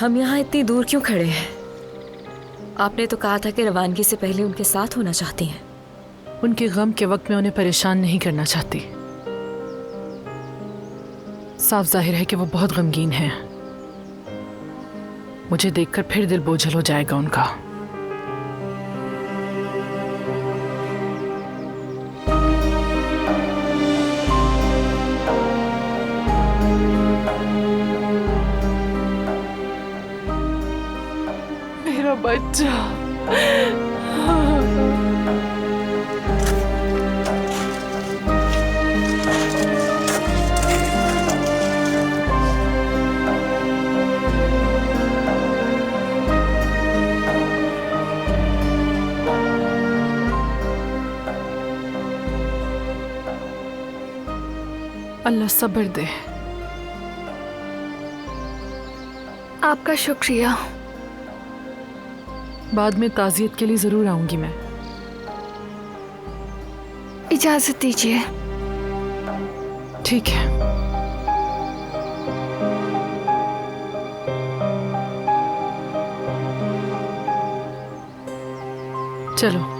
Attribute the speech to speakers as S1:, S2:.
S1: हम यहाँ इतनी दूर क्यों खड़े हैं? आपने तो कहा था कि रवानगी से पहले उनके साथ होना चाहती हैं।
S2: उनके गम के वक्त में उन्हें परेशान नहीं करना चाहती। साफ जाहिर है कि वो बहुत गमगीन हैं। मुझे देखकर फिर दिल बोझल हो जाएगा उनका। मेरा बच्चा। अल्लाह सब्र दे।
S3: आपका शुक्रिया।
S2: बाद में ताज़ियत के लिए जरूर आऊंगी मैं।
S3: इजाजत दीजिए।
S2: ठीक है। चलो।